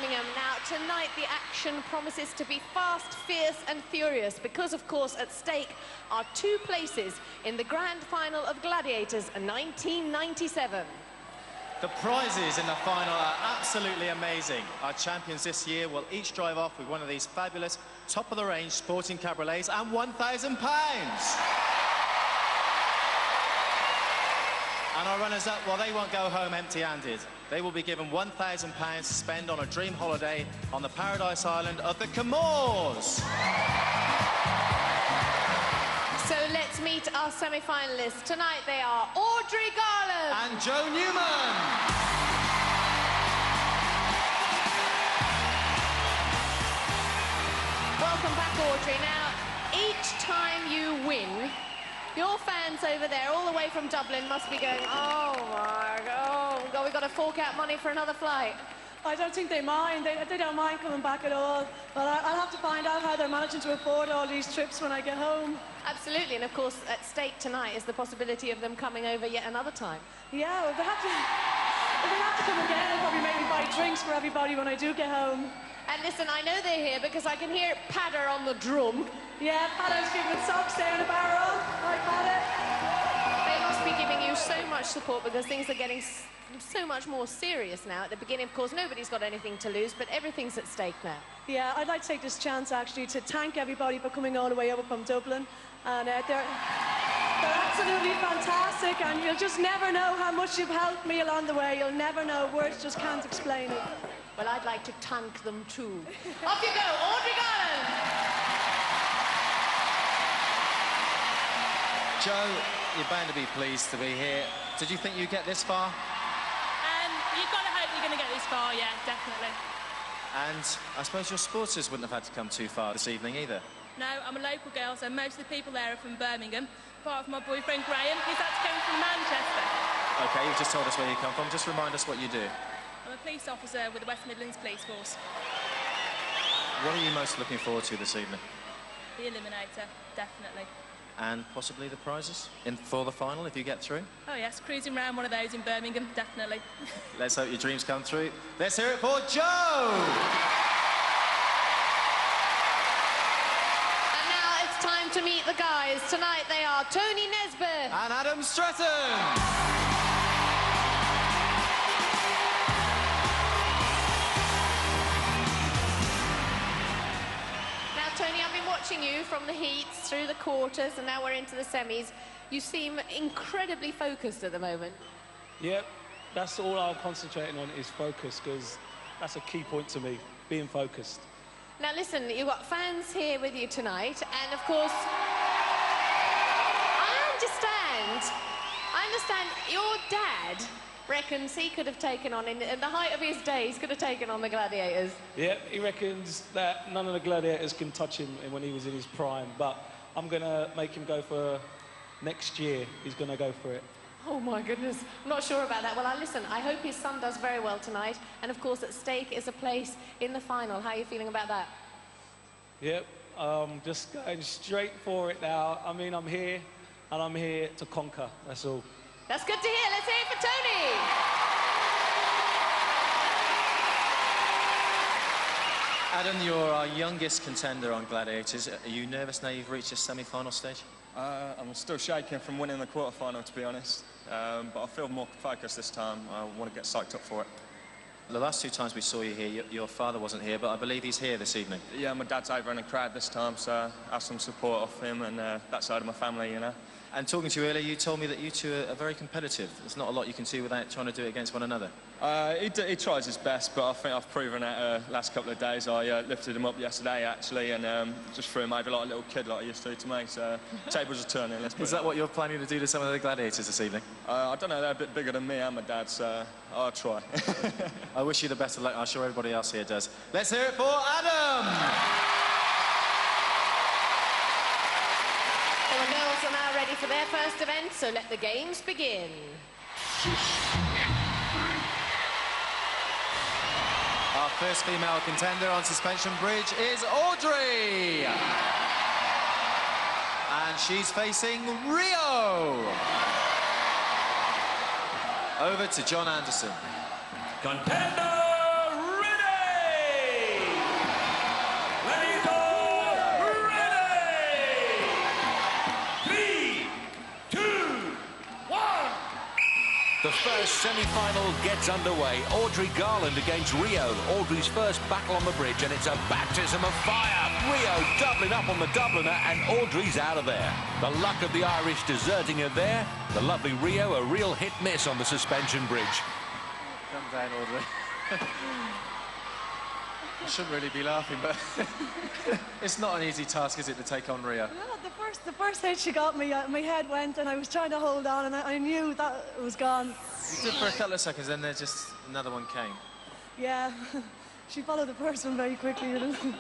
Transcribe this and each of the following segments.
Birmingham. Now, tonight the action promises to be fast, fierce and furious because, of course, at stake are 2 places in the grand final of Gladiators 1997. The prizes in the final are absolutely amazing. Our champions this year will each drive off with one of these fabulous, top-of-the-range sporting cabriolets and £1,000. And our runners-up, well, they won't go home empty-handed. They will be given £1,000 to spend on a dream holiday on the paradise island of the Comores. So let's meet our semi-finalists. Tonight they are Audrey Garland and Jo Newman. Welcome back, Audrey. Now, each time you win, your fans over there, all the way from Dublin, must be going, oh my God, we've got to fork out money for another flight. I don't think they mind. They don't mind coming back at all. But I'll have to find out how they're managing to afford all these trips when I get home. Absolutely, and of course, at stake tonight is the possibility of them coming over yet another time. Yeah, well, if they have to come again, they'll probably make me buy drinks for everybody when I do get home. And listen, I know they're here because I can hear Padder on the drum. Yeah, Padder's giving socks there in the barrel. Hi, Padder. They must be giving you so much support because things are getting so much more serious now. At the beginning, of course, nobody's got anything to lose, but everything's at stake now. Yeah, I'd like to take this chance, actually, to thank everybody for coming all the way over from Dublin. And they're absolutely fantastic, and you'll just never know how much you've helped me along the way. You'll never know. Words just can't explain it. Well, I'd like to thank them too. Off you go, Audrey Garland! Jo, you're bound to be pleased to be here. Did you think you'd get this far? You've got to hope you're going to get this far, yeah, definitely. And I suppose your supporters wouldn't have had to come too far this evening either. No, I'm a local girl, so most of the people there are from Birmingham. Apart from my boyfriend Graham, he's had to come from Manchester. OK, you've just told us where you come from. Just remind us what you do. I'm a police officer with the West Midlands Police Force. What are you most looking forward to this evening? The Eliminator, definitely. And possibly the prizes for the final, if you get through? Oh yes, cruising around one of those in Birmingham, definitely. Let's hope your dreams come true. Let's hear it for Jo! And now it's time to meet the guys. Tonight they are Tony Nesbeth and Adam Stretton. Tony, I've been watching you from the heats through the quarters and now we're into the semis. You seem incredibly focused at the moment. Yep, that's all I'm concentrating on is focus, because that's a key point to me, being focused. Now listen, you've got fans here with you tonight and of course, I understand your dad reckons he could have taken on, in the height of his days, could have taken on the Gladiators. Yeah, he reckons that none of the Gladiators can touch him when he was in his prime, but I'm going to make him go for next year. He's going to go for it. Oh, my goodness. I'm not sure about that. Well, listen, I hope his son does very well tonight, and, of course, at stake is a place in the final. How are you feeling about that? Yep, just going straight for it now. I mean, I'm here, and I'm here to conquer, that's all. That's good to hear. Let's hear it for Tony. Adam, you're our youngest contender on Gladiators. Are you nervous now you've reached the semi-final stage? I'm still shaking from winning the quarter-final, to be honest. But I feel more focused this time. I want to get psyched up for it. The last 2 times we saw you here, your father wasn't here, but I believe he's here this evening. Yeah, my dad's over in the crowd this time, so I have some support off him and that side of my family, you know. And talking to you earlier, you told me that you two are very competitive. There's not a lot you can do without trying to do it against one another. He tries his best, but I think I've proven that last couple of days. I lifted him up yesterday, actually, and just threw him over like a little kid like I used to me. So tables are turning, let's put Is that what you're planning to do to some of the Gladiators this evening? I don't know, they're a bit bigger than me and my dad, so I'll try. I wish you the best of luck. I'm sure everybody else here does. Let's hear it for Adam! The girls are now ready for their first event, so let the games begin. Our first female contender on suspension bridge is Audrey! And she's facing Rio! Over to John Anderson. Contender ready! The first semi-final gets underway. Audrey Garland against Rio. Audrey's first battle on the bridge, and it's a baptism of fire. Rio doubling up on the Dubliner, and Audrey's out of there. The luck of the Irish deserting her there. The lovely Rio, a real hit-miss on the suspension bridge. Come down, Audrey. I shouldn't really be laughing, but it's not an easy task, is it, to take on Rio? No, the first hit she got me, my head went, and I was trying to hold on, and I knew that it was gone. You did for a couple of seconds, then there's just another one came. Yeah, she followed the first one very quickly. Another one.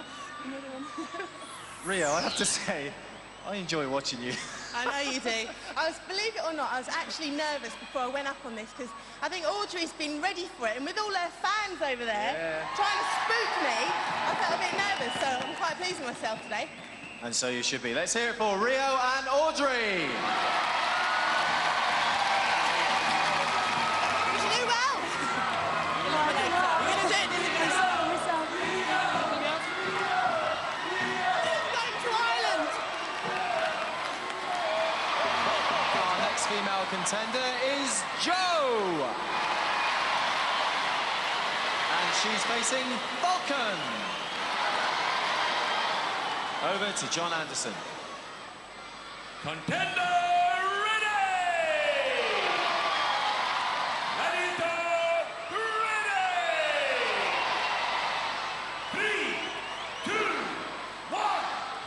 Rio, I have to say, I enjoy watching you. I know you do. Believe it or not, I was actually nervous before I went up on this because I think Audrey's been ready for it, and with all her fans over there trying to spook me, I felt a bit nervous, so I'm quite pleased with myself today. And so you should be. Let's hear it for Rio and Audrey. You should do well. You're going to do it, didn't you? Going to Ireland. Our next female contender is Jo. And she's facing Falcon. Over to John Anderson. Contender ready! Gladiator ready! 3, 2, 1.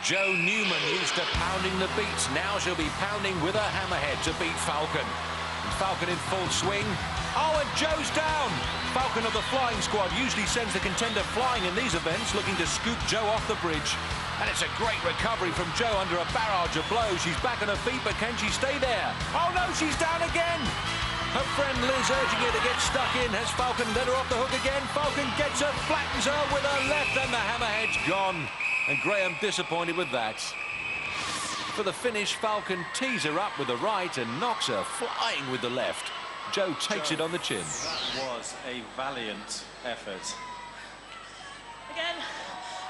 Jo Newman used to pounding the beats. Now she'll be pounding with her hammerhead to beat Falcon. And Falcon in full swing. Oh, and Jo's down! Falcon of the flying squad usually sends the contender flying in these events, looking to scoop Jo off the bridge. And it's a great recovery from Jo under a barrage of blows. She's back on her feet, but can she stay there? Oh, no, she's down again! Her friend Liz urging her to get stuck in. Has Falcon let her off the hook again? Falcon gets her, flattens her with her left, and the hammerhead's gone. And Graham disappointed with that. For the finish, Falcon tees her up with the right and knocks her flying with the left. Jo takes it on the chin. That was a valiant effort. Again,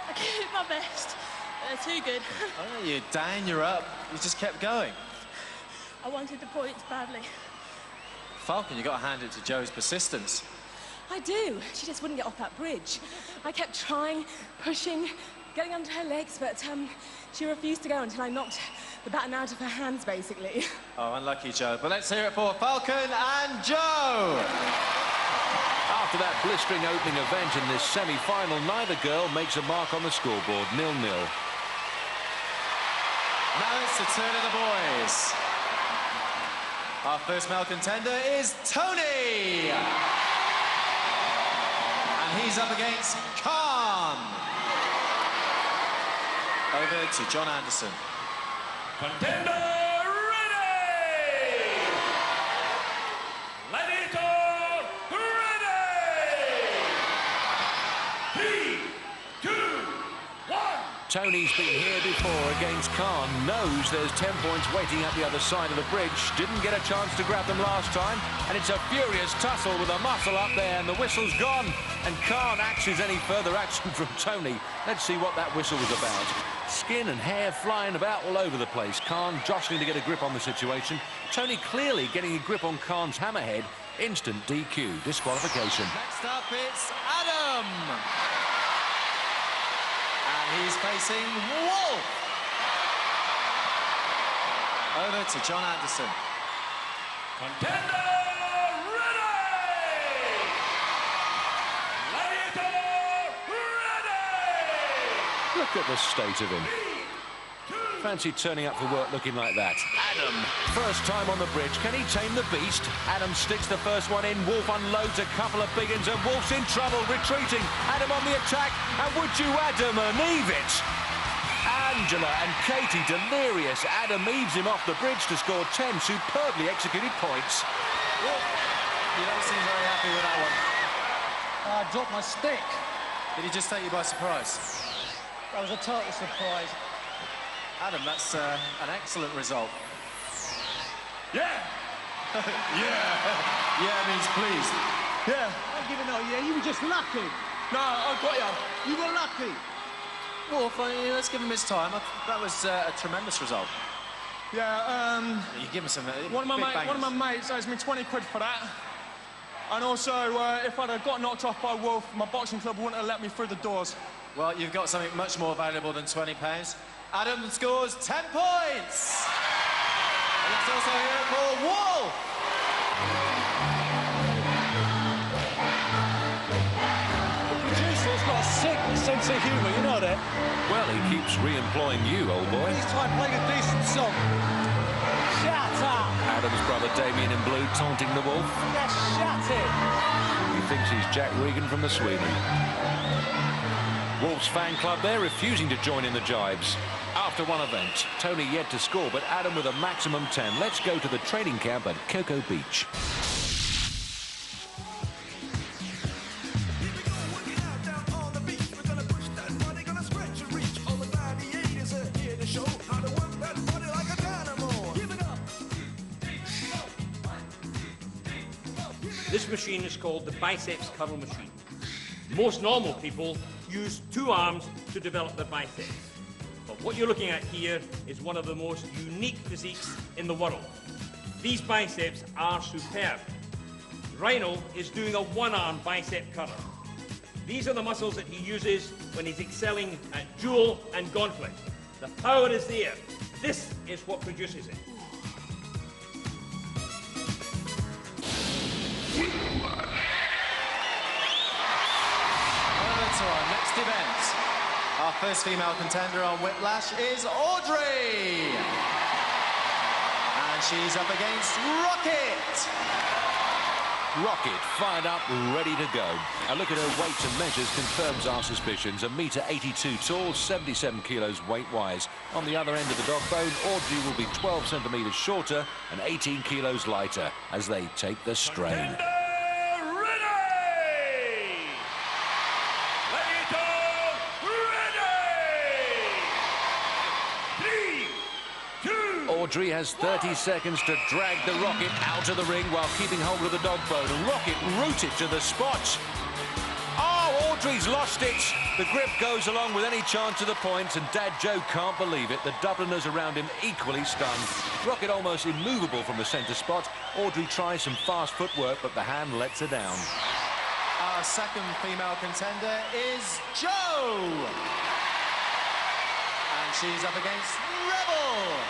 I gave it my best. They're too good. Oh, you're down, you're up. You just kept going. I wanted the points badly. Falcon, you got to hand it to Jo's persistence. I do. She just wouldn't get off that bridge. I kept trying, pushing, getting under her legs, but she refused to go until I knocked the baton out of her hands, basically. Oh, unlucky Jo. But let's hear it for Falcon and Jo. After that blistering opening event in this semi-final, neither girl makes a mark on the scoreboard, 0-0. Now it's the turn of the boys. Our first male contender is Tony. And he's up against Khan. Over to John Anderson. Contender ready! Gladiator ready! 3, 2, 1. Tony's been here before against Khan, knows there's 10 points waiting at the other side of the bridge. Didn't get a chance to grab them last time, and it's a furious tussle with a muscle up there, and the whistle's gone. And Khan axes any further action from Tony. Let's see what that whistle was about. Skin and hair flying about all over the place. Khan jostling to get a grip on the situation. Tony clearly getting a grip on Khan's hammerhead. Instant DQ, disqualification. Next up, it's Adam. And he's facing Wolf. Over to John Anderson. Contender ready! Gladiator ready! Look at the state of him. Fancy turning up for work looking like that. Adam, first time on the bridge. Can he tame the beast? Adam sticks the first one in. Wolf unloads a couple of big uns, and Wolf's in trouble, retreating. Adam on the attack, and would you Adam and Eve it? Angela and Katie delirious. Adam eaves him off the bridge to score 10 superbly executed points. Wolf, you don't seem very happy with that one. I dropped my stick. Did he just take you by surprise? That was a total surprise. Adam, that's an excellent result. Yeah! Yeah means pleased. Yeah. I'm giving no yeah, you were just lucky. No, I got you. You were lucky. Wolf, let's give him his time. That was a tremendous result. Yeah, You give me some one of my mates owes me 20 quid for that. And also, if I'd have got knocked off by Wolf, my boxing club wouldn't have let me through the doors. Well, you've got something much more valuable than £20. Adam scores 10 points. And let's also hear it for Wolf. The producer's got a sick sense of humour, you know that? Well, he keeps re-employing you, old boy. He's trying to play a decent song. Shut up! Adam's brother Damien in blue taunting the Wolf. Just shut it! He thinks he's Jack Regan from the Sweeney. Wolf's fan club there refusing to join in the jibes. After one event, Tony yet to score, but Adam with a maximum 10. Let's go to the training camp at Cocoa Beach. This machine is called the biceps curl machine. Most normal people use 2 arms to develop their biceps. But what you're looking at here is one of the most unique physiques in the world. These biceps are superb. Rhino is doing a 1-arm bicep curler. These are the muscles that he uses when he's excelling at duel and gauntlet. The power is there. This is what produces it. To our next event. Our first female contender on Whiplash is Audrey. And she's up against Rocket. Rocket fired up, ready to go. A look at her weights and measures confirms our suspicions. 1.82 m tall, 77 kilos weight-wise. On the other end of the dog bone, Audrey will be 12 centimetres shorter and 18 kilos lighter as they take the strain. Audrey has 30 seconds to drag the Rocket out of the ring while keeping hold of the dog bone, and Rocket rooted to the spot. Oh, Audrey's lost it. The grip goes along with any chance of the points, and Dad Joe can't believe it. The Dubliners around him equally stunned. Rocket almost immovable from the centre spot. Audrey tries some fast footwork, but the hand lets her down. Our second female contender is Jo. And she's up against Rebel.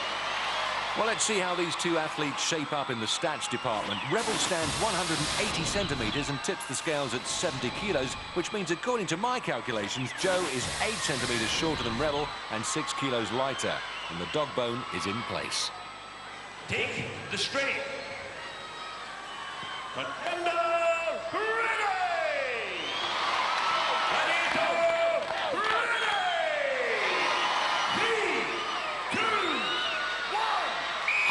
Well, let's see how these two athletes shape up in the stats department. Rebel stands 180 centimetres and tips the scales at 70 kilos, which means, according to my calculations, Jo is 8 centimetres shorter than Rebel and 6 kilos lighter. And the dog bone is in place. Take the strain. Contender ready! Gladiator ready! 3, 2, 1.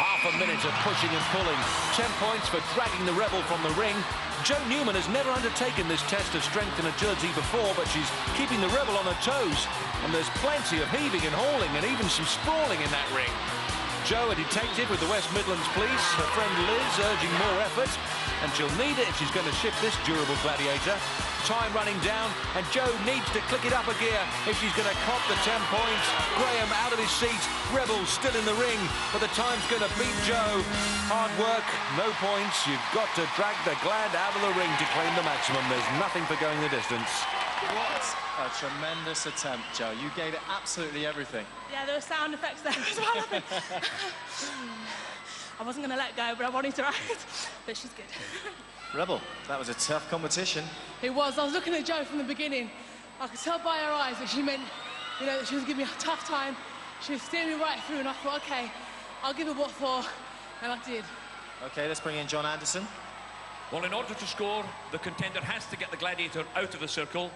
Half a minute of pushing and pulling. 10 points for dragging the Rebel from the ring. Jo Newman has never undertaken this test of strength and agility before, but she's keeping the Rebel on her toes. And there's plenty of heaving and hauling and even some sprawling in that ring. Jo, a detective with the West Midlands Police, her friend Liz urging more effort, and she'll need it if she's going to ship this durable gladiator. Time running down, and Jo needs to click it up a gear if she's going to cop the 10 points. Graham out of his seat, Rebel still in the ring, but the time's going to beat Jo. Hard work, no points. You've got to drag the Glad out of the ring to claim the maximum. There's nothing for going the distance. What a tremendous attempt, Jo. You gave it absolutely everything. Yeah, there were sound effects there as well, I think. I wasn't going to let go, but I wanted to ride. But she's good. Rebel, that was a tough competition. It was. I was looking at Jo from the beginning. I could tell by her eyes that she meant, you know, that she was giving me a tough time. She was steering me right through, and I thought, OK, I'll give her what for, and I did. OK, let's bring in John Anderson. Well, in order to score, the contender has to get the gladiator out of the circle.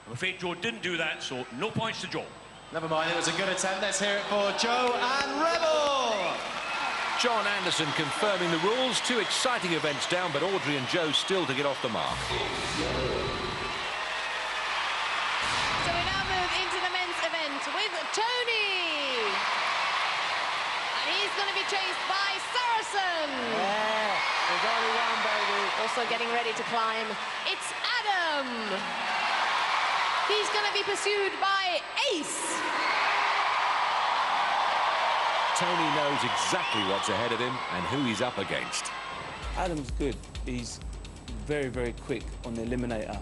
I'm afraid Jo didn't do that, so no points to Jo. Never mind, it was a good attempt. Let's hear it for Jo and Rebel. John Anderson confirming the rules. 2 exciting events down, but Audrey and Jo still to get off the mark. So we now move into the men's event with Tony. And he's going to be chased by Saracen. Yeah, there's only one, baby. Also getting ready to climb, it's Adam. He's going to be pursued by Ace. Tony knows exactly what's ahead of him and who he's up against. Adam's good. He's very, very quick on the eliminator.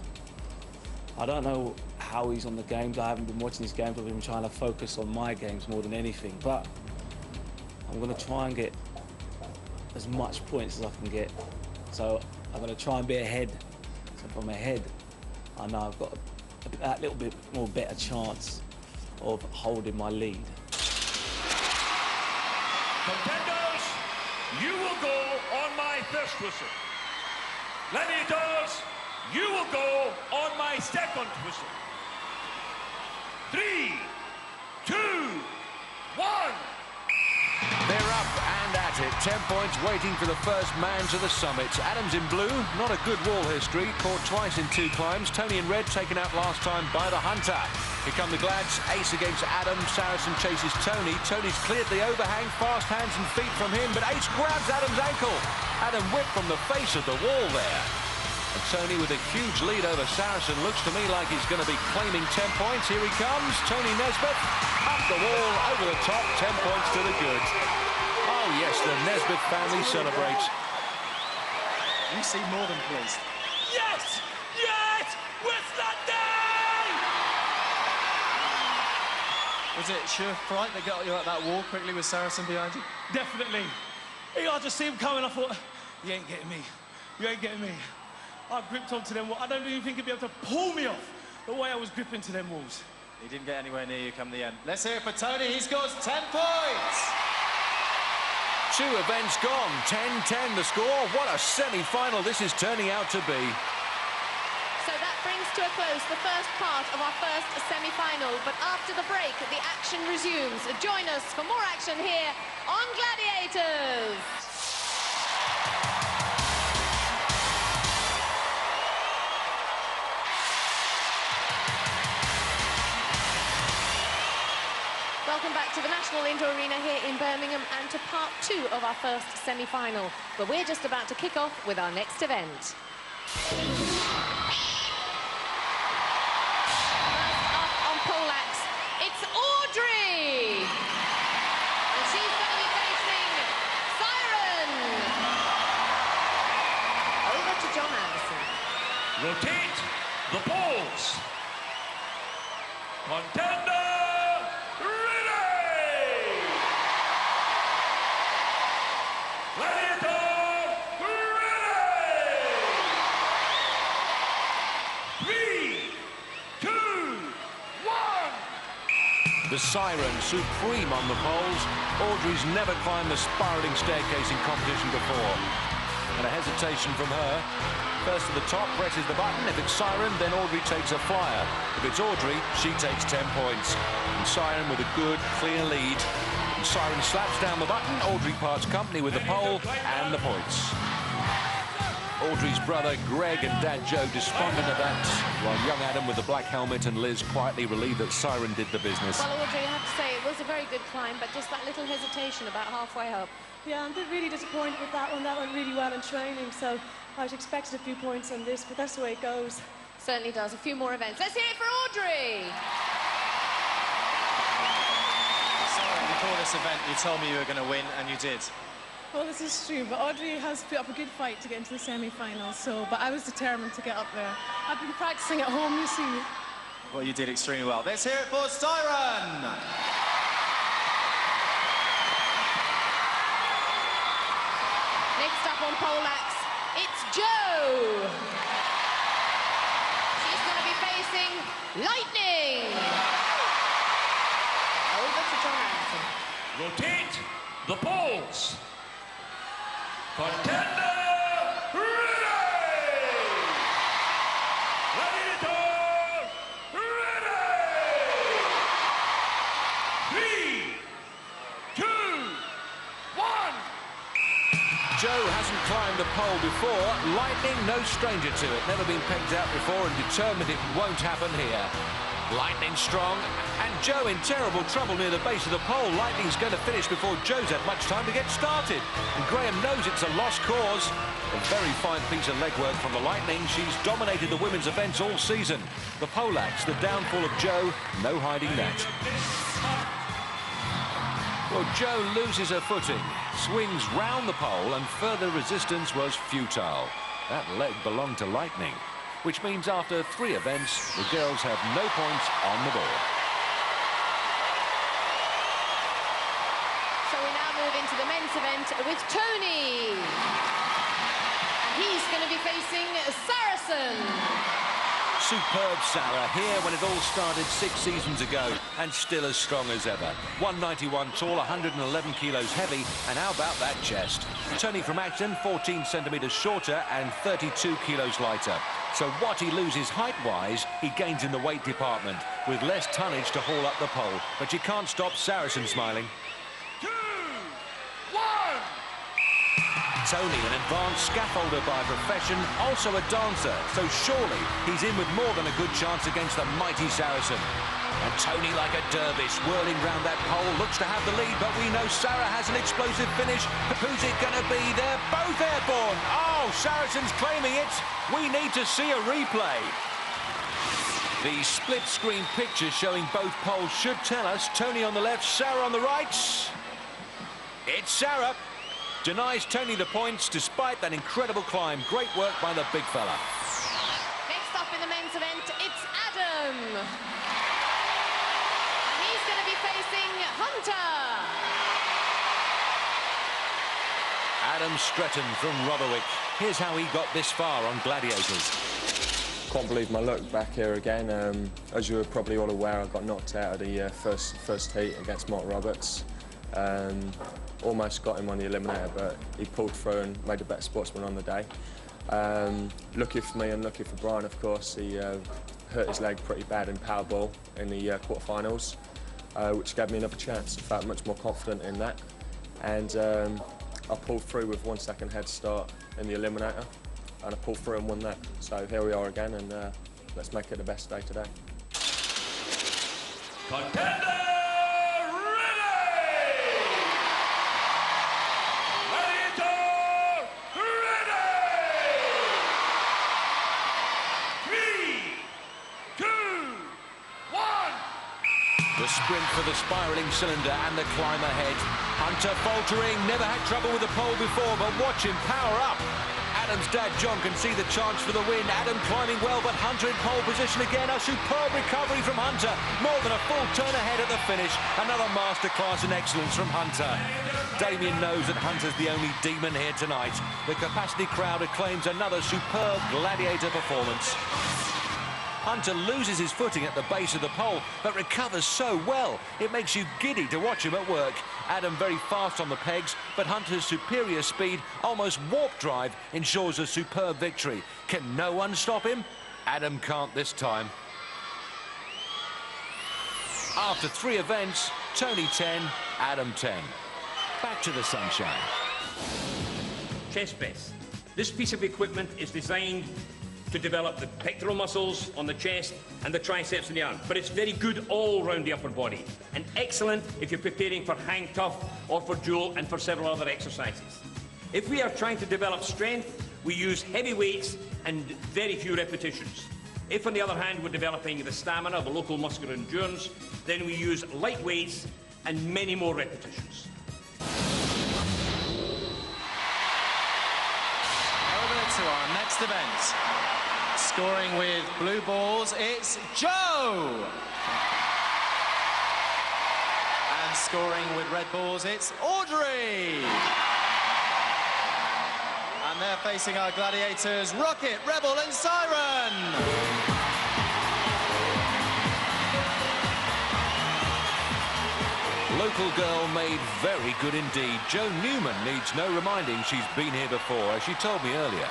I don't know how he's on the games. I haven't been watching his games. I've been trying to focus on my games more than anything. But I'm going to try and get as much points as I can get. So I'm going to try and be ahead. So if I'm ahead, I know I've got a little bit more better chance of holding my lead. Contenders, you will go on my first whistle. Gladiators, you will go on my second whistle. 3, 2, 1. They're up and at it. 10 points waiting for the first man to the summit. Adam's in blue, not a good wall history. Caught twice in 2 climbs. Tony in red, taken out last time by the Hunter. Here come the Glads. Ace against Adam. Saracen chases Tony. Tony's cleared the overhang. Fast hands and feet from him, but Ace grabs Adam's ankle. Adam whipped from the face of the wall there. And Tony with a huge lead over Saracen. Looks to me like he's going to be claiming 10 points. Here he comes. Tony Nesbeth up the wall, over the top. 10 points to the good. Oh, yes, the Nesbeth family celebrates. You seem more than pleased. Yes! Yes! We're standing! Was it sheer fright that got you at that wall quickly with Saracen behind you? Definitely. I just see him coming. I thought, you ain't getting me. You ain't getting me. I gripped onto them. I don't even think he'd be able to pull me off the way I was gripping to them walls. He didn't get anywhere near you come the end. Let's hear it for Tony. He scores 10 points. 2 events gone. 10-10 the score. What a semi-final this is turning out to be. So that brings to a close the first part of our first semi-final. But after the break, the action resumes. Join us for more action here on Gladiators. Welcome back to the National Indoor Arena here in Birmingham and to part 2 of our first semi-final. But we're just about to kick off with our next event. First up on poleaxe, it's Audrey! And she's going to be facing Siren! Over to John Anderson. Rotate the poles. Contender! The Siren, supreme on the poles. Audrey's never climbed the spiralling staircase in competition before. And a hesitation from her. First to the top, presses the button. If it's Siren, then Audrey takes a flyer. If it's Audrey, she takes 10 points. And Siren with a good, clear lead. And Siren slaps down the button. Audrey parts company with the pole and the points. Audrey's brother Greg and Dad Joe despondent at that, while young Adam with the black helmet and Liz quietly relieved that Siren did the business. Well, Audrey, I have to say, it was a very good climb, but just that little hesitation about halfway up. Yeah, I'm really disappointed with that one. That went really well in training, so I'd expected a few points on this, but that's the way it goes. Certainly does. A few more events. Let's hear it for Audrey! Sorry, before this event, you told me you were going to win, and you did. Well, this is true, but Audrey has put up a good fight to get into the semi-finals, but I was determined to get up there. I've been practicing at home, you see. Well, you did extremely well. Let's hear it for Siren! Next up on poleaxe, it's Jo! She's going to be facing Lightning! Over to John Anderson. Rotate the poles. Contender ready! Gladiator ready! 3, 2, 1. Jo hasn't climbed a pole before. Lightning, no stranger to it. Never been pegged out before and determined it won't happen here. Lightning strong, and Jo in terrible trouble near the base of the pole. Lightning's going to finish before Jo's had much time to get started. And Graham knows it's a lost cause. A very fine piece of legwork from the Lightning. She's dominated the women's events all season. The poleaxe, the downfall of Jo, no hiding that. Well, Jo loses her footing, swings round the pole, and further resistance was futile. That leg belonged to Lightning, which means after 3 events, the girls have no points on the board. So we now move into the men's event with Tony. And he's going to be facing Saracen. Superb Sarah, here when it all started 6 seasons ago, and still as strong as ever. 191 tall, 111 kilos heavy, and how about that chest? Tony from Acton, 14 centimetres shorter and 32 kilos lighter. So what he loses height-wise, he gains in the weight department, with less tonnage to haul up the pole. But you can't stop Saracen smiling. 2, 1! Tony, an advanced scaffolder by profession, also a dancer, so surely he's in with more than a good chance against the mighty Saracen. And Tony, like a dervish, whirling round that pole, looks to have the lead, but we know Sarah has an explosive finish. Who's it going to be? They're both airborne. Oh, Saracen's claiming it. We need to see a replay. The split-screen picture showing both poles should tell us Tony on the left, Sarah on the right. It's Sarah. Denies Tony the points despite that incredible climb. Great work by the big fella. Next up in the men's event, it's Adam. And he's going to be facing Hunter. Adam Stretton from Rotherwick. Here's how he got this far on Gladiators. Can't believe my luck back here again. As you were probably all aware, I got knocked out of the first heat against Mark Roberts. Almost got him on the eliminator, but he pulled through and made a better sportsman on the day. Lucky for me and lucky for Brian, of course. He hurt his leg pretty bad in Powerball in the quarterfinals, which gave me another chance. I felt much more confident in that. And I pulled through with 1 second head start in the eliminator, and I pulled through and won that. So here we are again, and let's make it the best day today. Contender! The sprint for the spiralling cylinder and the climb ahead. Hunter faltering, never had trouble with the pole before, but watch him power up. Adam's dad, John, can see the chance for the win. Adam climbing well, but Hunter in pole position again. A superb recovery from Hunter. More than a full turn ahead at the finish. Another masterclass in excellence from Hunter. Damien knows that Hunter's the only demon here tonight. The capacity crowd acclaims another superb Gladiator performance. Hunter loses his footing at the base of the pole, but recovers so well. It makes you giddy to watch him at work. Adam very fast on the pegs, but Hunter's superior speed, almost warp drive, ensures a superb victory. Can no one stop him? Adam can't this time. After 3 events, Tony 10, Adam 10. Back to the sunshine. Chest press. This piece of equipment is designed to develop the pectoral muscles on the chest and the triceps in the arm. But it's very good all round the upper body, and excellent if you're preparing for hang tough or for duel and for several other exercises. If we are trying to develop strength, we use heavy weights and very few repetitions. If, on the other hand, we're developing the stamina, the local muscular endurance, then we use light weights and many more repetitions. Over to our next event. Scoring with blue balls, it's Jo! And scoring with red balls, it's Audrey! And they're facing our gladiators, Rocket, Rebel and Siren! Local girl made very good indeed. Jo Newman needs no reminding she's been here before, as she told me earlier.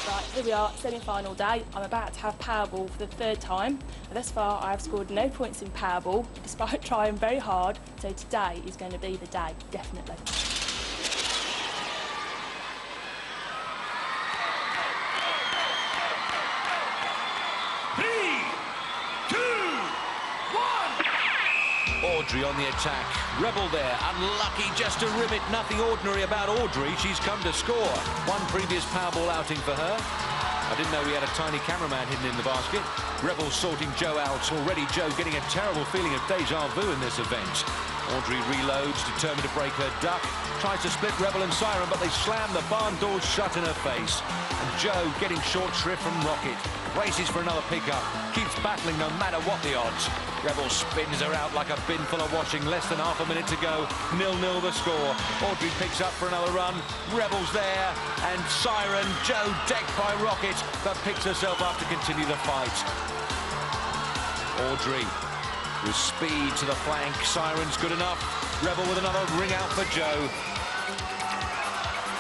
Right, here we are, semi-final day. I'm about to have Powerball for the 3rd time. And thus far, I have scored no points in Powerball, despite trying very hard. So today is going to be the day, definitely. Audrey on the attack. Rebel there, unlucky just to rim it. Nothing ordinary about Audrey. She's come to score. One previous Powerball outing for her. I didn't know we had a tiny cameraman hidden in the basket. Rebel sorting Jo out. Already Jo getting a terrible feeling of deja vu in this event. Audrey reloads, determined to break her duck. Tries to split Rebel and Siren, but they slam the barn doors shut in her face. And Jo, getting short shrift from Rocket, races for another pickup, keeps battling no matter what the odds. Rebel spins her out like a bin full of washing, less than half a minute to go. 0-0 the score. Audrey picks up for another run. Rebel's there, and Siren, Jo decked by Rocket, but picks herself up to continue the fight. Audrey with speed to the flank. Siren's good enough. Rebel with another ring out for Jo.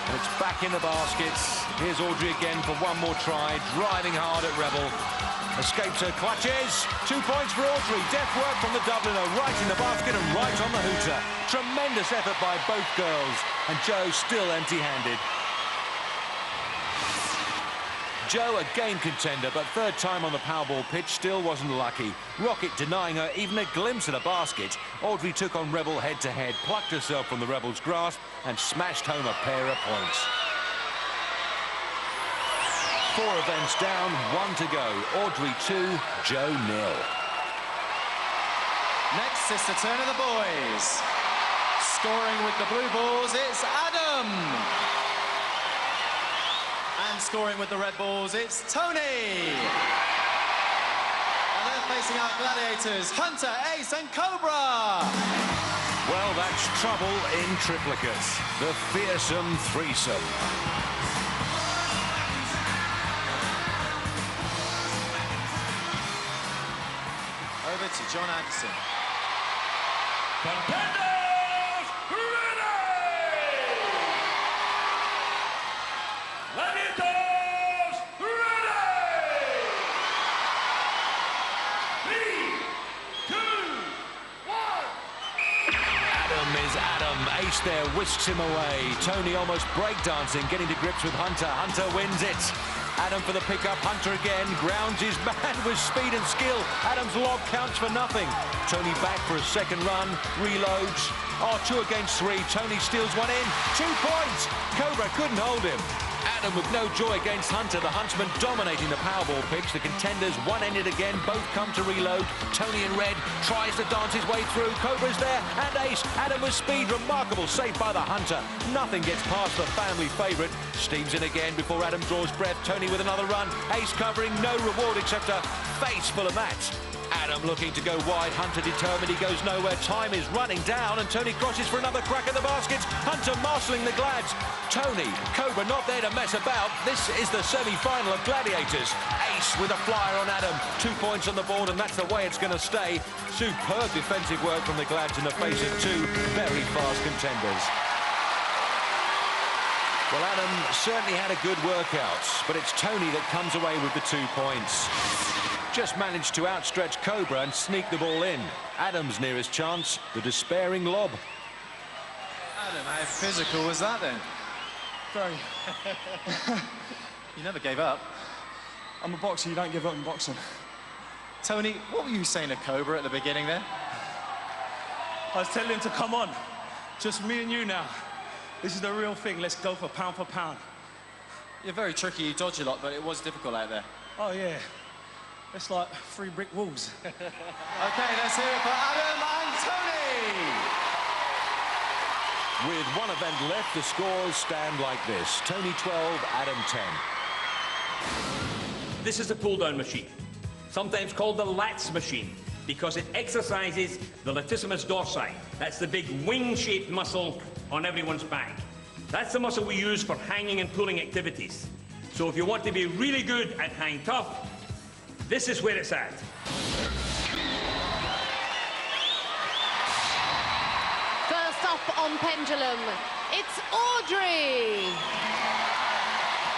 And it's back in the basket. Here's Audrey again for one more try, driving hard at Rebel. Escapes her clutches. 2 points for Audrey. Deft work from the Dubliner, right in the basket and right on the hooter. Tremendous effort by both girls. And Jo still empty-handed. Jo, a game contender, but third time on the Powerball pitch, still wasn't lucky. Rocket denying her even a glimpse of the basket. Audrey took on Rebel head-to-head, plucked herself from the Rebel's grasp and smashed home a pair of points. 4 events down, 1 to go. Audrey 2, Jo 0. Next, it's the turn of the boys. Scoring with the blue balls, it's Adam. And scoring with the red balls, it's Tony. And they're facing our Gladiators, Hunter, Ace and Cobra. Well, that's trouble in triplicate. The fearsome threesome. Over to John Anderson. Contenders, ready! Gladiators, ready! 3, 2, 1. Adam is Adam. Ace there whisks him away. Tony almost breakdancing, getting to grips with Hunter. Hunter wins it. Adam for the pickup. Hunter again grounds his man with speed and skill. Adam's lob counts for nothing. Tony back for a second run. Reloads. Oh, 2 against 3. Tony steals one in. 2 points. Cobra couldn't hold him. Adam with no joy against Hunter. The Huntsman dominating the Powerball pitch. The contenders one-ended again. Both come to reload. Tony in red tries to dance his way through. Cobra's there and Ace. Adam with speed. Remarkable save by the Hunter. Nothing gets past the family favourite. Steams in again before Adam draws breath. Tony with another run. Ace covering. No reward except a face full of mats. Adam looking to go wide. Hunter determined. He goes nowhere. Time is running down and Tony crosses for another crack at the baskets. Hunter marshalling the Glads. Tony, Cobra not there to mess about. This is the semi-final of Gladiators. Ace with a flyer on Adam. 2 points on the board and that's the way it's going to stay. Superb defensive work from the Glads in the face of 2 very fast contenders. Well, Adam certainly had a good workout, but it's Tony that comes away with the 2 points. Just managed to outstretch Cobra and sneak the ball in. Adam's nearest chance, the despairing lob. Adam, how physical was that then? Very. You never gave up. I'm a boxer, you don't give up in boxing. Tony, what were you saying to Cobra at the beginning there? I was telling him to come on. Just me and you now. This is the real thing. Let's go for pound. You're very tricky, you dodge a lot, but it was difficult out there. Oh, yeah. It's like 3 brick walls. Okay, let's hear it for Adam and Tony! With 1 event left, the scores stand like this. Tony 12, Adam 10. This is a pull-down machine, sometimes called the lats machine, because it exercises the latissimus dorsi. That's the big wing-shaped muscle on everyone's back. That's the muscle we use for hanging and pulling activities. So if you want to be really good at hang tough, this is where it's at. First up on pendulum, it's Audrey.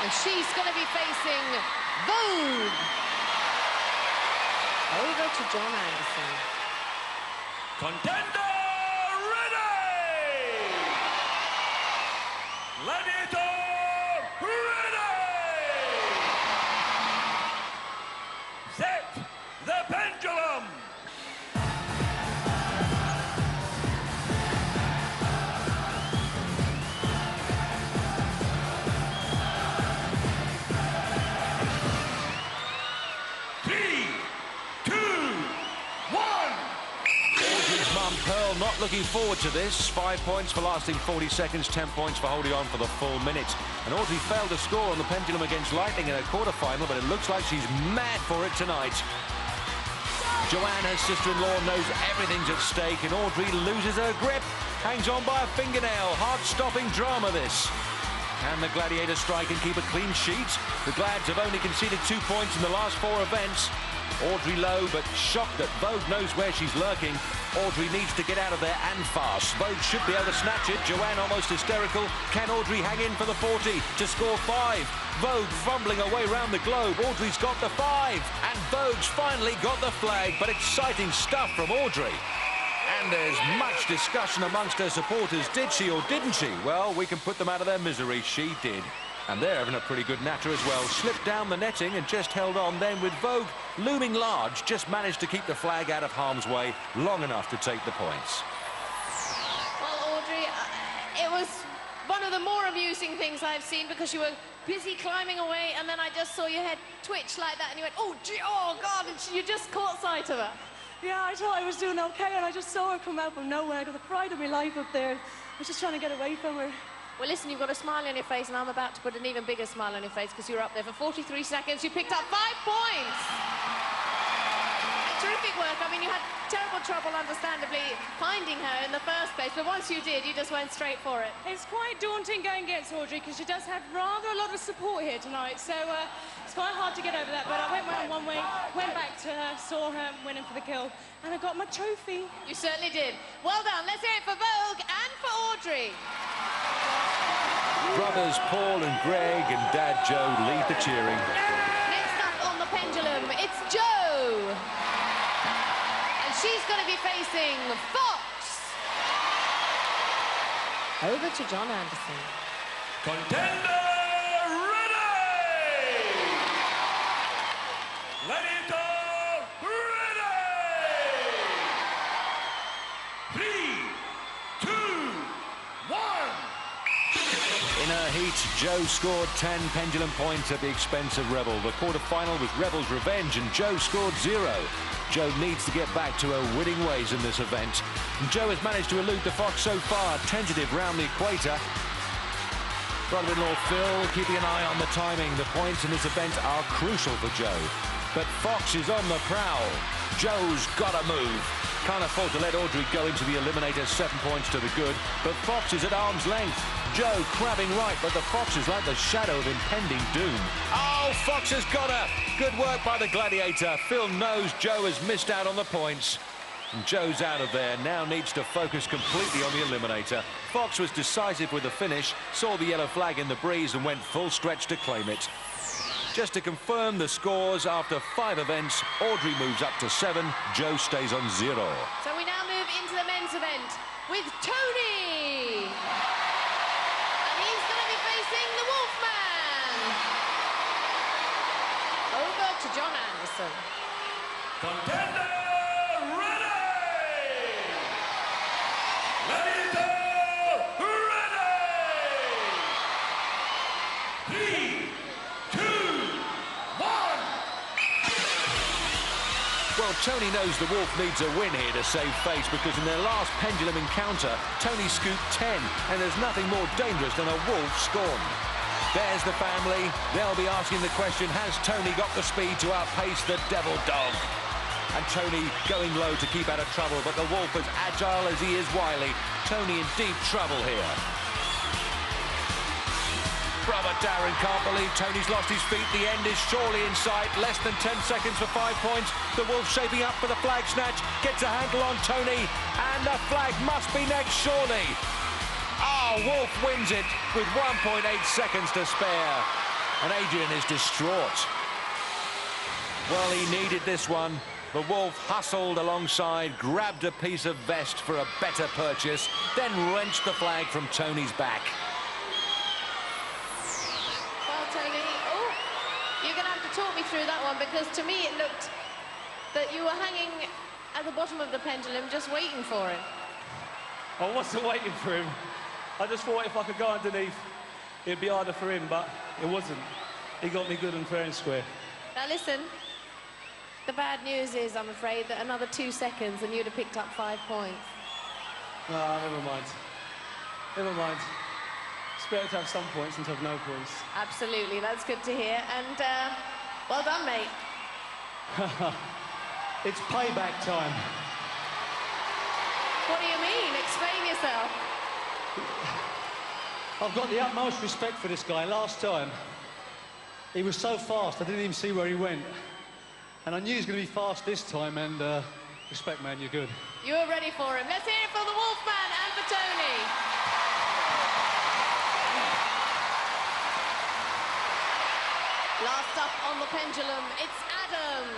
And she's going to be facing Vogue. Over to John Anderson. Contender ready! Gladiator ready! Set the pendulum! looking forward to this. 5 points for lasting 40 seconds, 10 points for holding on for the full minute. And Audrey failed to score on the pendulum against Lightning in her quarter-final, but it looks like she's mad for it tonight. Joanne, her sister-in-law, knows everything's at stake, and Audrey loses her grip. Hangs on by a fingernail. Heart-stopping drama, this. Can the Gladiators strike and keep a clean sheet? The Glads have only conceded 2 points in the last 4 events. Audrey low, but shocked that Vogue knows where she's lurking. Audrey needs to get out of there and fast. Vogue should be able to snatch it. Joanne almost hysterical. Can Audrey hang in for the 40 to score 5? Vogue fumbling away round the globe. Audrey's got the 5. And Vogue's finally got the flag. But exciting stuff from Audrey. And there's much discussion amongst her supporters. Did she or didn't she? Well, we can put them out of their misery. She did. And they're having a pretty good natter as well. Slipped down the netting and just held on. Then with Vogue looming large, just managed to keep the flag out of harm's way long enough to take the points. Well, Audrey, it was one of the more amusing things I've seen, because you were busy climbing away and then I just saw your head twitch like that and you went, oh, gee, oh God, and you just caught sight of her. Yeah, I thought I was doing okay, and I just saw her come out from nowhere. I got the pride of my life up there. I was just trying to get away from her. Well, listen, you've got a smile on your face, and I'm about to put an even bigger smile on your face, because you were up there for 43 seconds. You picked up 5 points. Terrific work. I mean, you had terrible trouble, understandably, finding her in the first place, but once you did, you just went straight for it. It's quite daunting going against Audrey, because she does have rather a lot of support here tonight, so it's quite hard to get over that. But I went round one way, went back to her, saw her winning for the kill, and I got my trophy. You certainly did. Well done. Let's hear it for Vogue and for Audrey. Brothers Paul and Greg and Dad Joe lead the cheering. Next up on the pendulum, it's Jo. And she's going to be facing Fox. Over to John Anderson. Contender ready! Gladiator ready! 3, 2, 1. In her heat, Jo scored 10 pendulum points at the expense of Rebel. The quarter-final was Rebel's revenge, and Jo scored 0. Jo needs to get back to her winning ways in this event. And Jo has managed to elude the Fox so far, tentative round the equator. Brother-in-law Phil keeping an eye on the timing. The points in this event are crucial for Jo. But Fox is on the prowl. Jo's got to move. Can't afford to let Audrey go into the eliminator. 7 points to the good. But Fox is at arm's length. Jo crabbing right, but the Fox is like the shadow of impending doom. Oh, Fox has got her. Good work by the Gladiator. Phil knows Jo has missed out on the points. And Jo's out of there, now needs to focus completely on the eliminator. Fox was decisive with the finish, saw the yellow flag in the breeze and went full stretch to claim it. Just to confirm the scores, after 5 events, Audrey moves up to 7, Jo stays on 0. So we now move into the men's event with Tony. And he's going to be facing the Wolfman. Over to John Anderson. Contender ready! Gladiator ready! 3, 2, 1. Well, Tony knows the Wolf needs a win here to save face, because in their last pendulum encounter, Tony scooped 10, and there's nothing more dangerous than a Wolf scorn. There's the family. They'll be asking the question, has Tony got the speed to outpace the Devil Dog? And Tony going low to keep out of trouble, but the Wolf, as agile as he is wily, Tony in deep trouble here. Brother Darren can't believe Tony's lost his feet. The end is surely in sight. Less than 10 seconds for 5 points. The Wolf shaping up for the flag snatch. Gets a handle on Tony. And the flag must be next, surely. Oh, Wolf wins it with 1.8 seconds to spare. And Adrian is distraught. Well, he needed this one. The Wolf hustled alongside, grabbed a piece of vest for a better purchase, then wrenched the flag from Tony's back. Well, Tony, oh, you're going to have to talk me through that one, because to me it looked that you were hanging at the bottom of the pendulum just waiting for him. I wasn't waiting for him. I just thought if I could go underneath, it'd be harder for him, but it wasn't. He got me good and fair and square. Now listen, the bad news is, I'm afraid, that another 2 seconds and you'd have picked up 5 points. No, never mind. Never mind. It's better to have some points than to have no points. Absolutely, that's good to hear. And well done, mate. It's payback time. What do you mean? Explain yourself. I've got the utmost respect for this guy. Last time, he was so fast, I didn't even see where he went. And I knew he was going to be fast this time, and respect, man, you're good. You were ready for him. Let's hear it for the Wolfman and for Tony. Last up on the pendulum, it's Adam.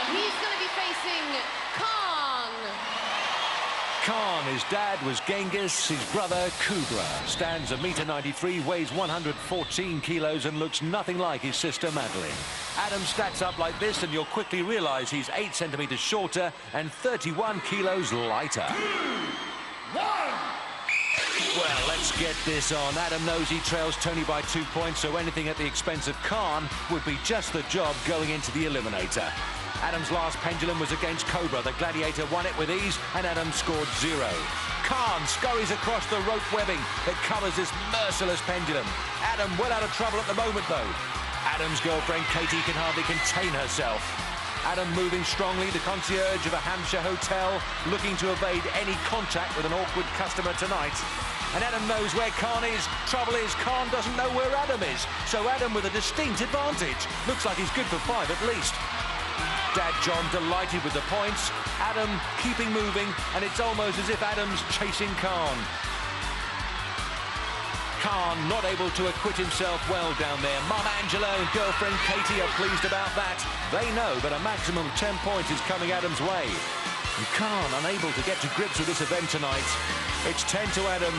And he's going to be facing Khan. Khan, his dad was Genghis, his brother Kubra. Stands 1.93 m, weighs 114 kilos and looks nothing like his sister Madeline. Adam stacks up like this and you'll quickly realise he's 8 centimetres shorter and 31 kilos lighter. 2, 1! Well, let's get this on. Adam knows he trails Tony by 2 points, so anything at the expense of Khan would be just the job going into the eliminator. Adam's last pendulum was against Cobra. The Gladiator won it with ease, and Adam scored 0. Khan scurries across the rope webbing that covers this merciless pendulum. Adam well out of trouble at the moment, though. Adam's girlfriend, Katie, can hardly contain herself. Adam moving strongly, the concierge of a Hampshire hotel, looking to evade any contact with an awkward customer tonight. And Adam knows where Khan is. Trouble is, Khan doesn't know where Adam is. So Adam with a distinct advantage. Looks like he's good for 5 at least. Dad John delighted with the points. Adam keeping moving, and it's almost as if Adam's chasing Khan. Khan not able to acquit himself well down there. Mum Angela and girlfriend Katie are pleased about that. They know that a maximum of 10 points is coming Adam's way. And Khan unable to get to grips with this event tonight. It's 10 to Adam.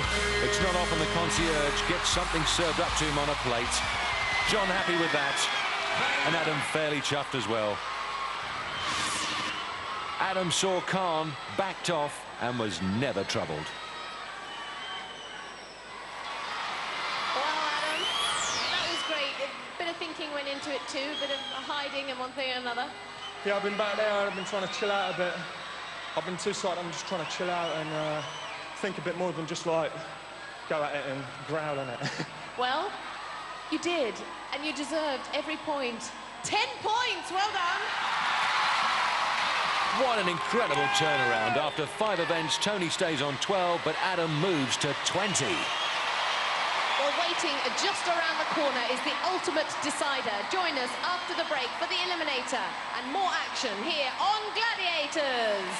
It's not often the concierge gets something served up to him on a plate. John happy with that. And Adam fairly chuffed as well. Adam saw Khan, backed off, and was never troubled. Well, Adam, that was great. A bit of thinking went into it too, a bit of hiding and one thing and another. Yeah, I've been back there, I've been trying to chill out a bit. I've been too sight, I'm just trying to chill out and think a bit more than just like go at it and growl on it. Well, you did, and you deserved every point. 10 points, well done. What an incredible turnaround. After 5 events, Tony stays on 12, but Adam moves to 20. Well, waiting just around the corner is the ultimate decider. Join us after the break for the Eliminator and more action here on Gladiators.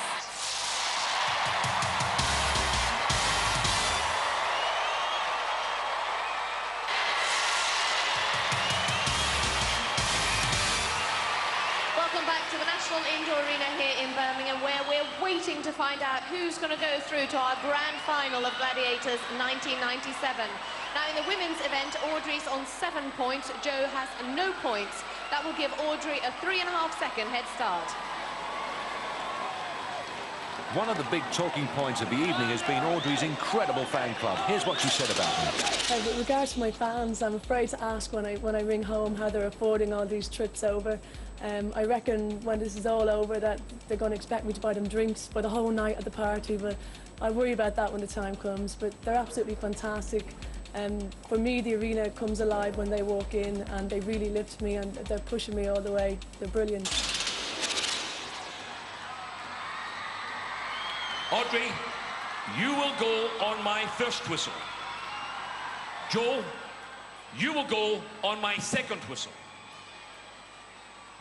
Welcome back to the National Indoor Arena here in Birmingham, where we're waiting to find out who's going to go through to our grand final of Gladiators 1997. Now, in the women's event, Audrey's on 7 points. Jo has no points. That will give Audrey a 3.5-second head start. One of the big talking points of the evening has been Audrey's incredible fan club. Here's what she said about them. With regards to my fans, I'm afraid to ask when I ring home how they're affording all these trips over. I reckon when this is all over that they're going to expect me to buy them drinks for the whole night at the party, but I worry about that when the time comes. But they're absolutely fantastic. For me, the arena comes alive when they walk in, and they really lift me, and they're pushing me all the way. They're brilliant. Audrey, you will go on my first whistle. Jo, you will go on my second whistle.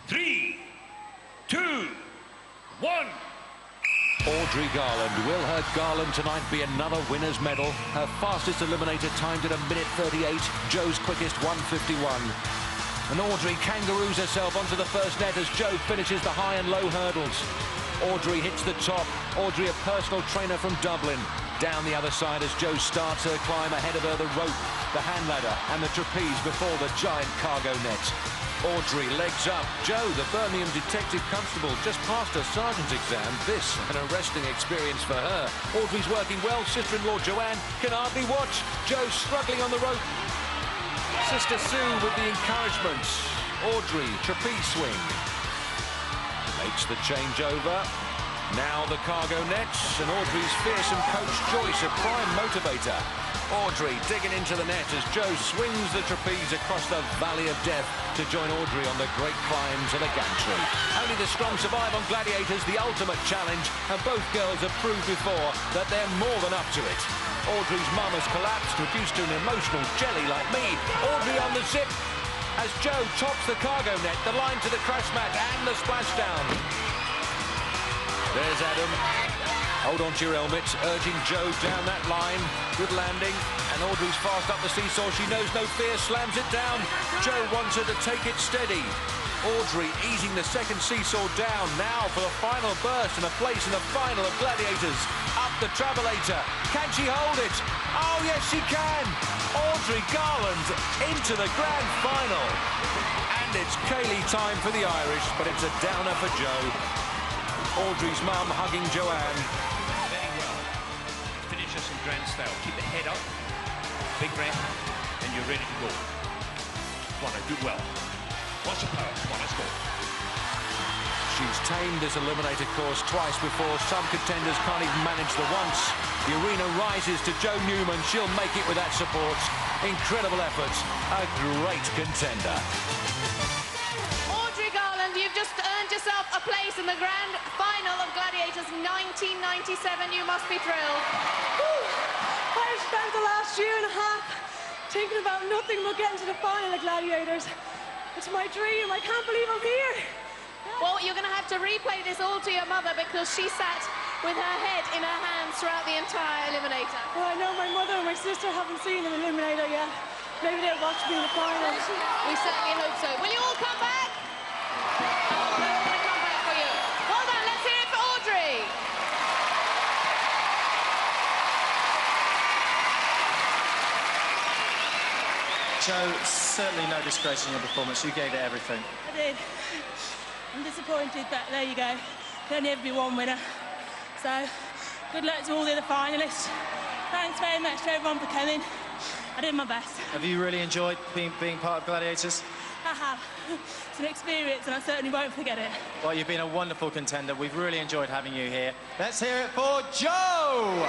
3, 2, 1. Audrey Garland. Will her Garland tonight be another winner's medal? Her fastest eliminator timed at 1:38. Jo's quickest 1:51. And Audrey kangaroos herself onto the first net as Jo finishes the high and low hurdles. Audrey hits the top. Audrey, a personal trainer from Dublin. Down the other side as Jo starts her climb. Ahead of her the rope, the hand ladder and the trapeze before the giant cargo net. Audrey legs up. Jo, the Birmingham detective constable, just passed her sergeant's exam. This, an arresting experience for her. Audrey's working well. Sister-in-law Joanne can hardly watch. Jo struggling on the rope. Sister Sue with the encouragement. Audrey, trapeze swing. Makes the change over. Now the cargo nets, and Audrey's fearsome coach Joyce, a prime motivator. Audrey digging into the net as Jo swings the trapeze across the valley of death to join Audrey on the great climb to the gantry. Only the strong survive on Gladiators, the ultimate challenge, and both girls have proved before that they're more than up to it. Audrey's mum has collapsed, reduced to an emotional jelly like me. Audrey on the zip as Jo tops the cargo net, the line to the crash mat and the splashdown. There's Adam. Hold on to your helmet, urging Jo down that line. Good landing, and Audrey's fast up the seesaw. She knows no fear, slams it down. Jo wants her to take it steady. Audrey easing the second seesaw down. Now for the final burst and a place in the final of Gladiators. Up the travelator. Can she hold it? Oh, yes, she can. Audrey Garland into the grand final. And it's Kaylee time for the Irish, but it's a downer for Jo. Audrey's mum hugging Joanne. Very well. Finish us in grand style. Keep the head up, big breath, and you're ready to go. Wanna do well. What's your power? Wanna score. She's tamed this eliminator course twice before. Some contenders can't even manage the once. The arena rises to Jo Newman. She'll make it with that support. Incredible effort. A great contender. Audrey Garland, you've just earned yourself a place in the grand final of Gladiators 1997. You must be thrilled. I've spent the last year and a half thinking about nothing but getting to the final of Gladiators. It's my dream. I can't believe I'm here. Well, you're going to have to replay this all to your mother because she sat with her head in her hands throughout the entire eliminator. Well, I know my mother and my sister haven't seen an eliminator yet. Maybe they'll watch me in the final. We certainly hope so. Will you all come back? Oh, they're all going to come back for you. Well done. Let's hear it for Audrey. Jo, certainly no disgrace in your performance. You gave it everything. I did. I'm disappointed, but there you go. Can only ever be one winner. So, good luck to all the other finalists. Thanks very much to everyone for coming. I did my best. Have you really enjoyed being part of Gladiators? I have. It's an experience, and I certainly won't forget it. Well, you've been a wonderful contender. We've really enjoyed having you here. Let's hear it for Jo!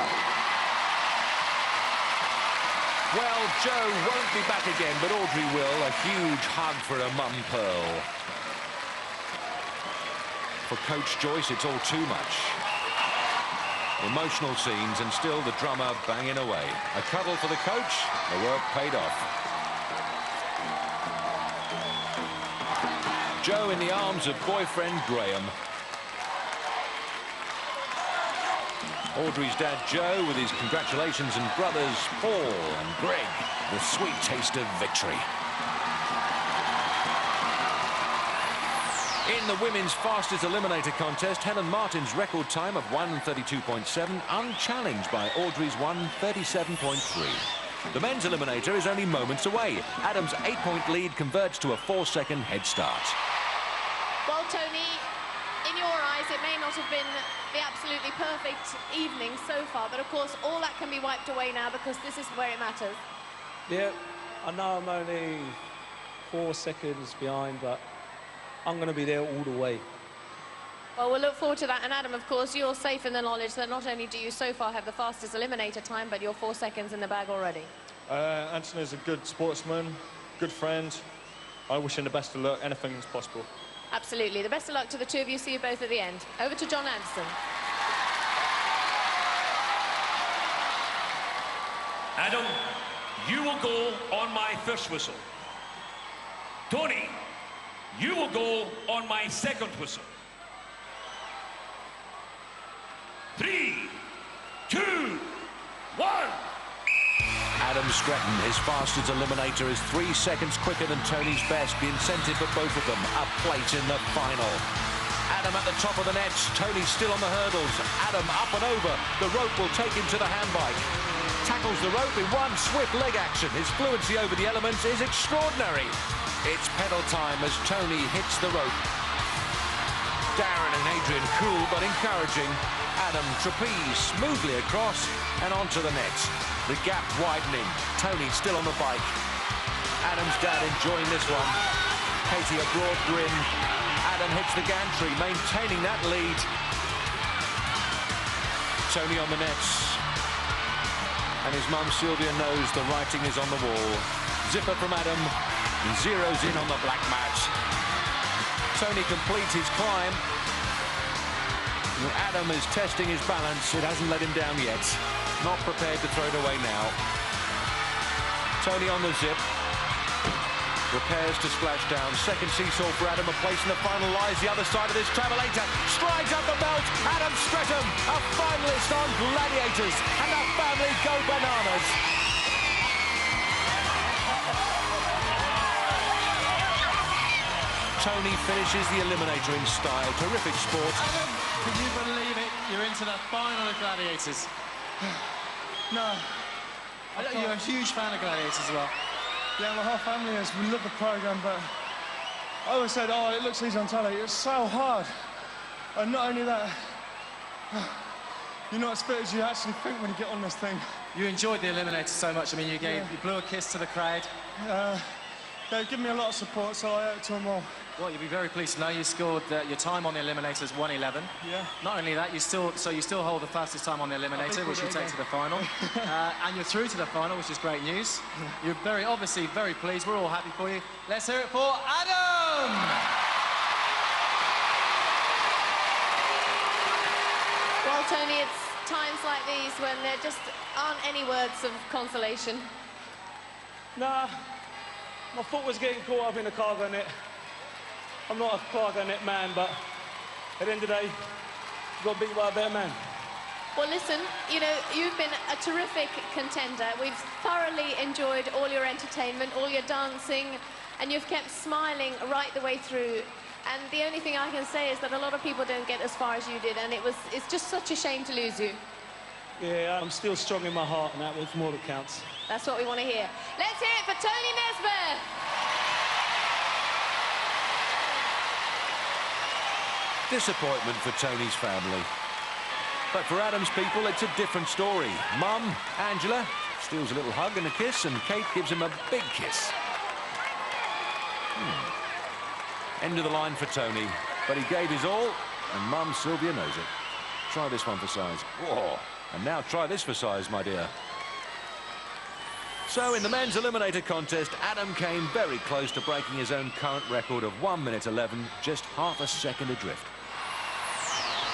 Well, Jo won't be back again, but Audrey will. A huge hug for her mum, Pearl. For Coach Joyce, it's all too much. Emotional scenes, and still the drummer banging away. A cuddle for the coach. The work paid off. Jo in the arms of boyfriend Graham. Audrey's dad Jo with his congratulations, and brothers Paul and Greg, the sweet taste of victory. In the women's fastest eliminator contest, Helen Martin's record time of 1:32.7 unchallenged by Audrey's 1:37.3. The men's eliminator is only moments away. Adam's 8-point lead converts to a 4-second head start. Well, Tony, in your eyes, it may not have been the absolutely perfect evening so far, but of course, all that can be wiped away now because this is where it matters. Yeah, I know I'm only 4 seconds behind, but I'm going to be there all the way. Well, we'll look forward to that. And Adam, of course, you're safe in the knowledge that not only do you so far have the fastest eliminator time, but you're 4 seconds in the bag already. Anthony's a good sportsman, good friend. I wish him the best of luck. Anything's possible. Absolutely. The best of luck to the two of you. See you both at the end. Over to John Anderson. Adam, you will go on my first whistle. Tony, you will go on my second whistle. 3, 2, 1. Adam Stretton, his fastest eliminator, is 3 seconds quicker than Tony's best. The incentive for both of them, a place in the final. Adam at the top of the nets, Tony still on the hurdles. Adam up and over, the rope will take him to the handbike. Tackles the rope in one swift leg action. His fluency over the elements is extraordinary. It's pedal time as Tony hits the rope. Darren and Adrian cool but encouraging. Adam trapeze smoothly across and onto the net. The gap widening. Tony still on the bike. Adam's dad enjoying this one. Katie a broad grin. Adam hits the gantry, maintaining that lead. Tony on the nets. And his mum Sylvia knows the writing is on the wall. Zipper from Adam. He zeroes in on the black mat. Tony completes his climb. And Adam is testing his balance. It hasn't let him down yet. Not prepared to throw it away now. Tony on the zip. Repairs to splash down. Second seesaw for Adam. A place in the final lies the other side of this travelator. Strides up the belt. Adam Stretton, a finalist on Gladiators. And the family go bananas. Tony finishes the eliminator in style. Terrific sport. Adam, can you believe it? You're into the final of Gladiators. No. You're a huge fan of Gladiators as well. Yeah, my whole family is. We love the programme, but I always said, oh, it looks easy on telly. It's so hard. And not only that, you're not as fit as you actually think when you get on this thing. You enjoyed the eliminator so much. I mean, you blew a kiss to the crowd. They've given me a lot of support, so I owe it to them all. Well, you'll be very pleased to know you scored your time on the eliminator is 1:11. Yeah. Not only that, you still hold the fastest time on the eliminator, which you take to the final. And you're through to the final, which is great news. You're obviously very pleased. We're all happy for you. Let's hear it for Adam! Well, Tony, it's times like these when there just aren't any words of consolation. Nah, my foot was getting caught up in the cargo net. I'm not a cargo net man, but at the end of the day, you got beat by a better man. Well, listen, you know, you've been a terrific contender. We've thoroughly enjoyed all your entertainment, all your dancing, and you've kept smiling right the way through. And the only thing I can say is that a lot of people don't get as far as you did, and it's just such a shame to lose you. Yeah, I'm still strong in my heart, and that was more that counts. That's what we want to hear. Let's hear it for Tony Nesbeth! Disappointment for Tony's family. But for Adam's people, it's a different story. Mum, Angela, steals a little hug and a kiss, and Kate gives him a big kiss. End of the line for Tony, but he gave his all, and Mum Sylvia knows it. Try this one for size. Whoa. And now try this for size, my dear. So in the men's eliminator contest, Adam came very close to breaking his own current record of 1:11, just half a second adrift.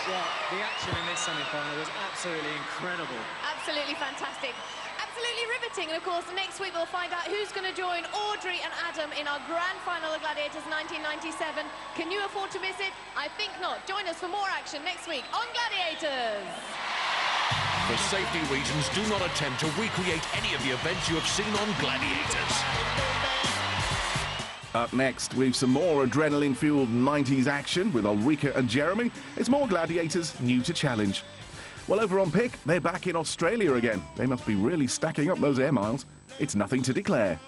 Well, the action in this semi-final was absolutely incredible. Absolutely fantastic. Absolutely riveting. And of course, next week we'll find out who's going to join Audrey and Adam in our grand final of Gladiators 1997. Can you afford to miss it? I think not. Join us for more action next week on Gladiators. For safety reasons, do not attempt to recreate any of the events you have seen on Gladiators. Up next, we've some more adrenaline-fueled 90s action with Ulrika and Jeremy. It's more Gladiators new to challenge. Well, over on Pick, they're back in Australia again. They must be really stacking up those air miles. It's nothing to declare.